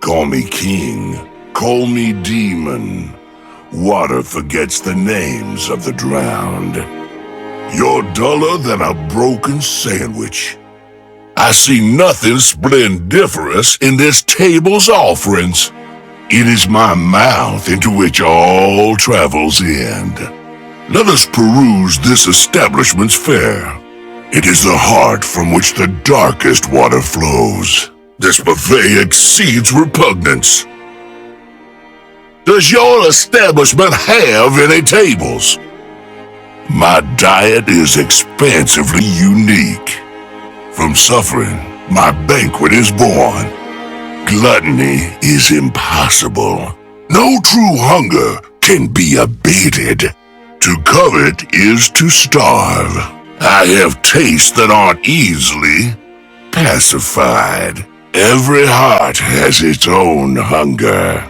Call me king, call me demon. Water forgets the names of the drowned. You're duller than a broken sandwich. I see nothing splendiferous in this table's offerings. It is my mouth into which all travels end. Let us peruse this establishment's fare. It is the heart from which the darkest water flows. This buffet exceeds repugnance. Does your establishment have any tables? My diet is expansively unique. From suffering, my banquet is born. Gluttony is impossible. No true hunger can be abated. To covet is to starve. I have tastes that aren't easily pacified. Every heart has its own hunger.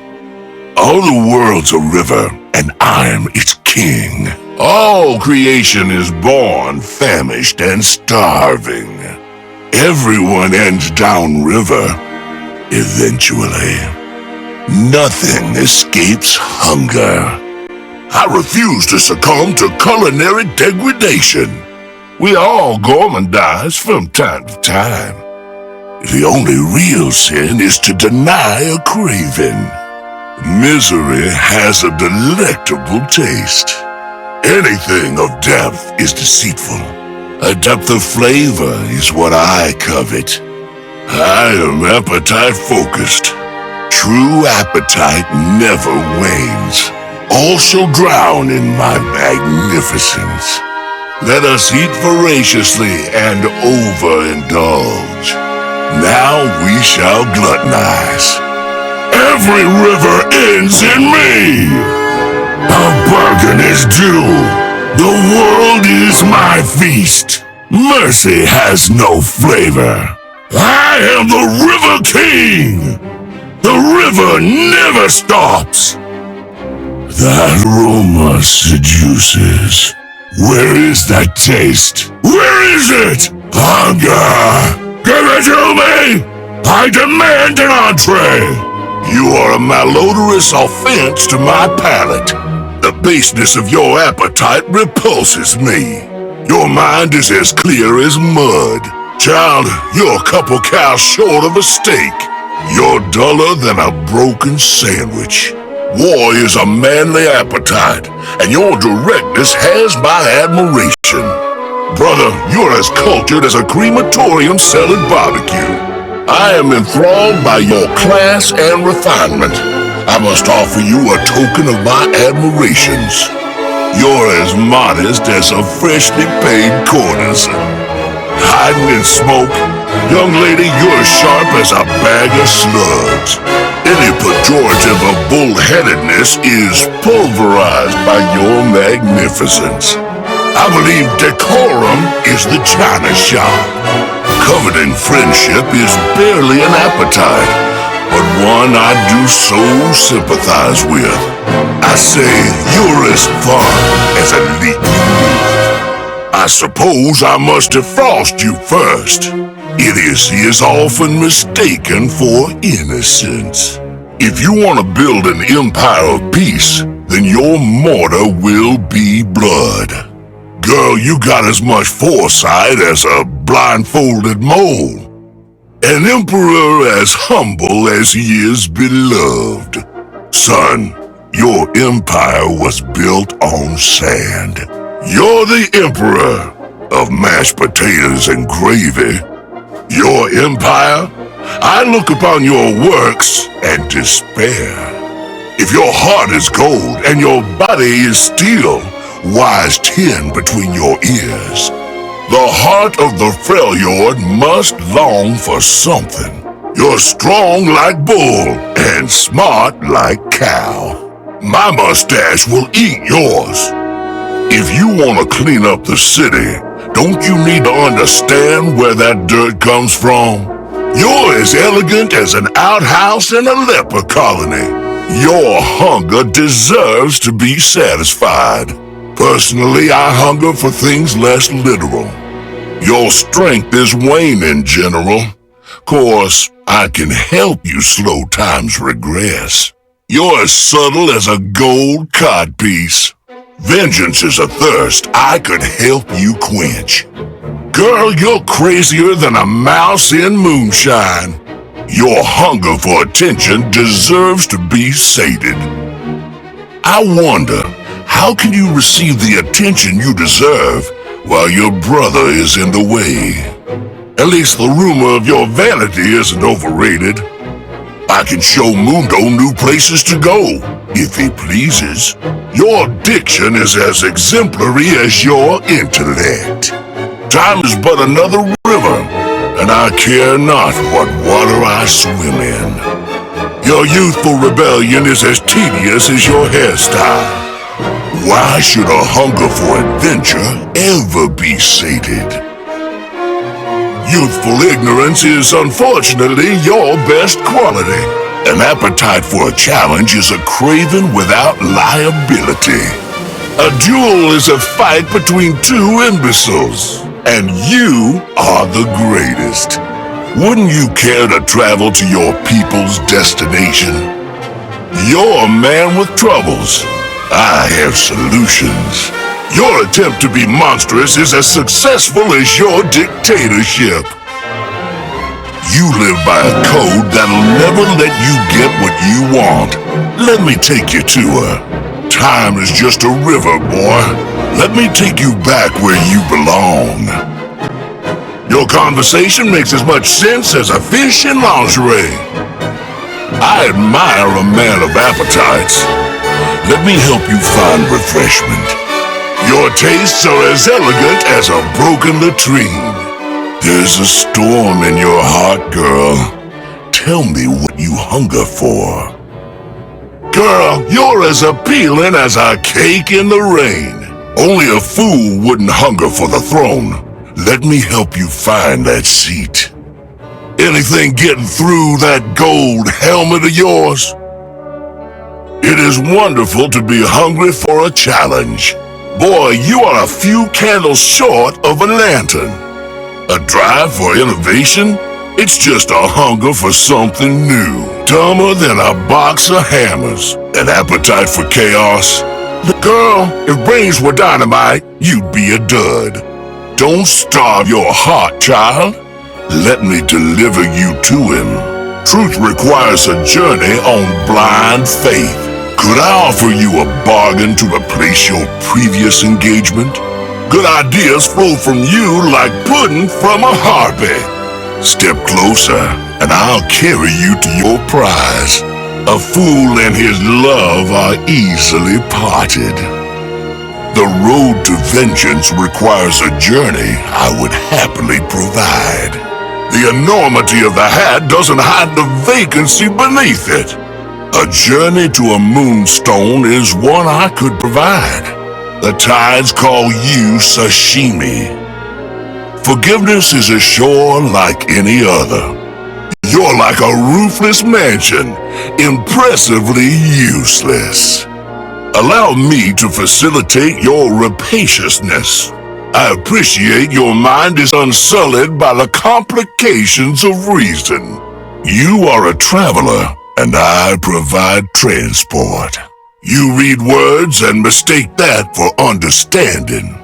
All the world's a river, and I'm its king. All creation is born famished and starving. Everyone ends downriver, eventually. Nothing escapes hunger. I refuse to succumb to culinary degradation. We all gormandize from time to time. The only real sin is to deny a craving. Misery has a delectable taste. Anything of depth is deceitful. A depth of flavor is what I covet. I am appetite-focused. True appetite never wanes. All shall drown in my magnificence. Let us eat voraciously and overindulge. Now we shall gluttonize. Every river ends in me. A bargain is due. The world is my feast. Mercy has no flavor. I am the River King. The river never stops. That aroma seduces. Where is that taste? Where is it? Hunger! Give it to me! I demand an entree! You are a malodorous offense to my palate. The baseness of your appetite repulses me. Your mind is as clear as mud. Child, you're a couple cows short of a steak. You're duller than a broken sandwich. War is a manly appetite, and your directness has my admiration. Brother, you're as cultured as a crematorium selling barbecue. I am enthralled by your class and refinement. I must offer you a token of my admirations. You're as modest as a freshly paid courtesan. Hiding in smoke, young lady, you're as sharp as a bag of slugs. Any pejorative of bullheadedness is pulverized by your magnificence. I believe decorum is the china shop. Coveting friendship is barely an appetite, but one I do so sympathize with. I say you're as fun as a leap. I suppose I must defrost you first. Idiocy is often mistaken for innocence. If you want to build an empire of peace, then your mortar will be blood. Girl, you got as much foresight as a blindfolded mole. An emperor as humble as he is beloved. Son, your empire was built on sand. You're the emperor of mashed potatoes and gravy. Your empire? I look upon your works and despair. If your heart is gold and your body is steel, wise tin between your ears. The heart of the Freljord must long for something. You're strong like bull and smart like cow. My mustache will eat yours. If you want to clean up the city, don't you need to understand where that dirt comes from? You're as elegant as an outhouse in a leper colony. Your hunger deserves to be satisfied. Personally, I hunger for things less literal. Your strength is waning, General. Course, I can help you slow time's regress. You're as subtle as a gold codpiece. Vengeance is a thirst I could help you quench. Girl, you're crazier than a mouse in moonshine. Your hunger for attention deserves to be sated. I wonder, how can you receive the attention you deserve while your brother is in the way? At least the rumor of your vanity isn't overrated. I can show Mundo new places to go, if he pleases. Your diction is as exemplary as your intellect. Time is but another river, and I care not what water I swim in. Your youthful rebellion is as tedious as your hairstyle. Why should a hunger for adventure ever be sated? Youthful ignorance is unfortunately your best quality. An appetite for a challenge is a craven without liability. A duel is a fight between two imbeciles, and you are the greatest. Wouldn't you care to travel to your people's destination? You're a man with troubles. I have solutions. Your attempt to be monstrous is as successful as your dictatorship. You live by a code that'll never let you get what you want. Let me take you to her. Time is just a river, boy. Let me take you back where you belong. Your conversation makes as much sense as a fish in lingerie. I admire a man of appetites. Let me help you find refreshment. Your tastes are as elegant as a broken latrine. There's a storm in your heart, girl. Tell me what you hunger for. Girl, you're as appealing as a cake in the rain. Only a fool wouldn't hunger for the throne. Let me help you find that seat. Anything getting through that gold helmet of yours? It is wonderful to be hungry for a challenge. Boy, you are a few candles short of a lantern. A drive for innovation? It's just a hunger for something new. Dumber than a box of hammers. An appetite for chaos. Girl, if brains were dynamite, you'd be a dud. Don't starve your heart, child. Let me deliver you to him. Truth requires a journey on blind faith. Could I offer you a bargain to replace your previous engagement? Good ideas flow from you like pudding from a harpy. Step closer, and I'll carry you to your prize. A fool and his love are easily parted. The road to vengeance requires a journey I would happily provide. The enormity of the hat doesn't hide the vacancy beneath it. A journey to a moonstone is one I could provide. The tides call you sashimi. Forgiveness is a shore like any other. You're like a roofless mansion, impressively useless. Allow me to facilitate your rapaciousness. I appreciate your mind is unsullied by the complications of reason. You are a traveler, and I provide transport. You read words and mistake that for understanding.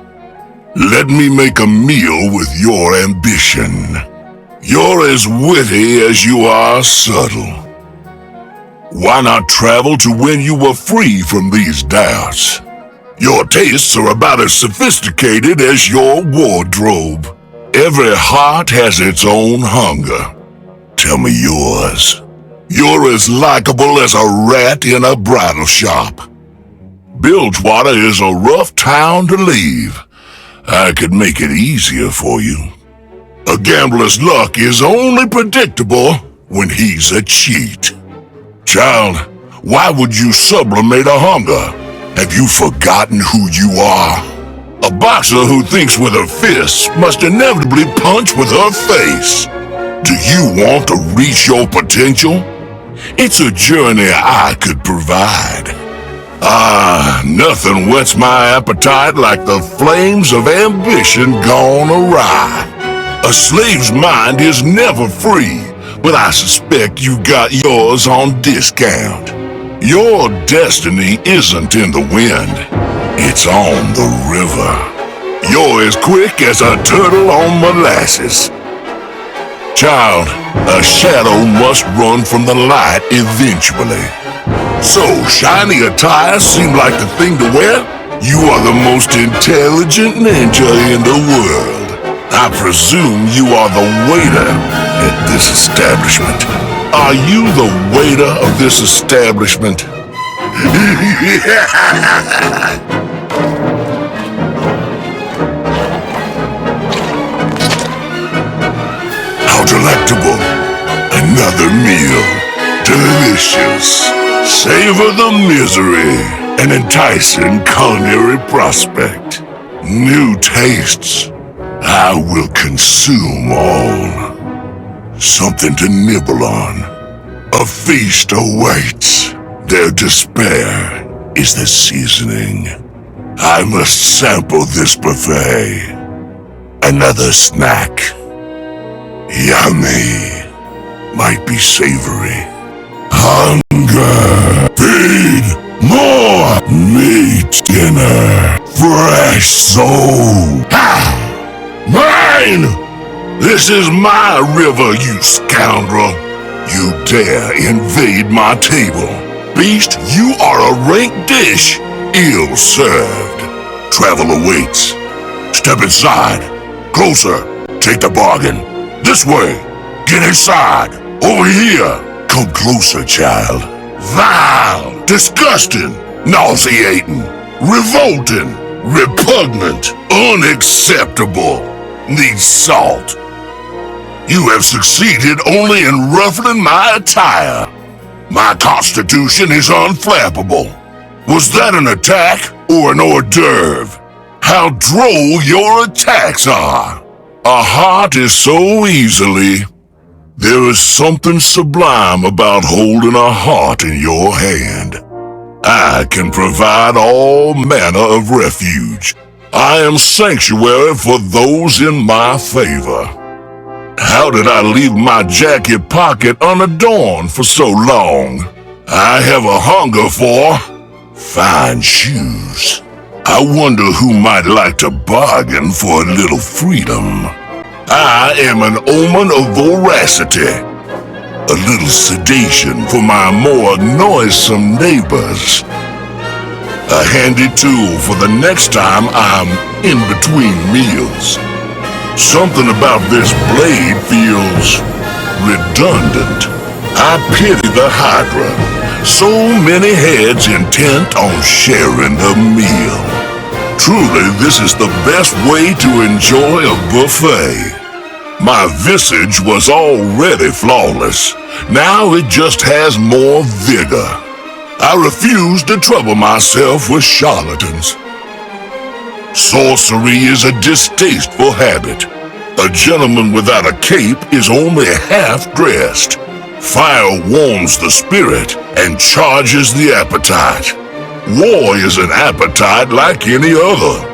Let me make a meal with your ambition. You're as witty as you are subtle. Why not travel to when you were free from these doubts? Your tastes are about as sophisticated as your wardrobe. Every heart has its own hunger. Tell me yours. You're as likable as a rat in a bridal shop. Bilgewater is a rough town to leave. I could make it easier for you. A gambler's luck is only predictable when he's a cheat. Child, why would you sublimate a hunger? Have you forgotten who you are? A boxer who thinks with her fists must inevitably punch with her face. Do you want to reach your potential? It's a journey I could provide. Nothing whets my appetite like the flames of ambition gone awry. A slave's mind is never free, but I suspect you got yours on discount. Your destiny isn't in the wind, it's on the river. You're as quick as a turtle on molasses. Child, a shadow must run from the light eventually. So, shiny attire seemed like the thing to wear? You are the most intelligent ninja in the world. I presume you are the waiter at this establishment. Are you the waiter of this establishment? How delectable. Another meal. Delicious. Savor the misery. An enticing culinary prospect. New tastes. I will consume all. Something to nibble on. A feast awaits. Their despair is the seasoning. I must sample this buffet. Another snack. Yummy. Might be savory. Hunger. Feed. More. Meat dinner. Fresh soul. Ah! Mine! This is my river, you scoundrel. You dare invade my table. Beast, you are a rank dish, ill served. Travel awaits. Step inside. Closer. Take the bargain. This way. Get inside. Over here. Come closer, child. Vile. Disgusting. Nauseating. Revolting. Repugnant. Unacceptable. Needs salt. You have succeeded only in ruffling my attire. My constitution is unflappable. Was that an attack or an hors d'oeuvre? How droll your attacks are. A heart is so easily. There is something sublime about holding a heart in your hand. I can provide all manner of refuge. I am sanctuary for those in my favor. How did I leave my jacket pocket unadorned for so long? I have a hunger for fine shoes. I wonder who might like to bargain for a little freedom. I am an omen of voracity. A little sedation for my more noisome neighbors. A handy tool for the next time I'm in between meals. Something about this blade feels redundant. I pity the Hydra. So many heads intent on sharing the meal. Truly, this is the best way to enjoy a buffet. My visage was already flawless. Now it just has more vigor. I refuse to trouble myself with charlatans. Sorcery is a distasteful habit. A gentleman without a cape is only half dressed. Fire warms the spirit and charges the appetite. War is an appetite like any other.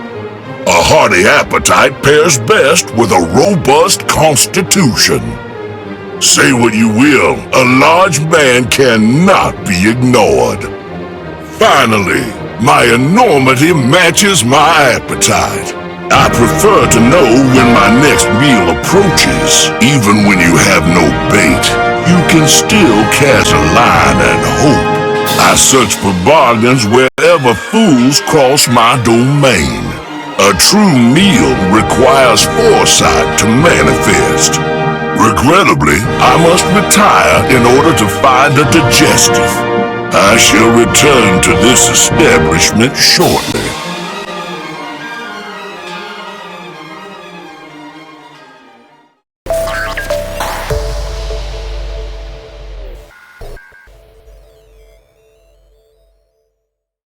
A hearty appetite pairs best with a robust constitution. Say what you will, a large man cannot be ignored. Finally, my enormity matches my appetite. I prefer to know when my next meal approaches. Even when you have no bait, you can still cast a line and hope. I search for bargains wherever fools cross my domain. A true meal requires foresight to manifest. Regrettably, I must retire in order to find a digestive. I shall return to this establishment shortly.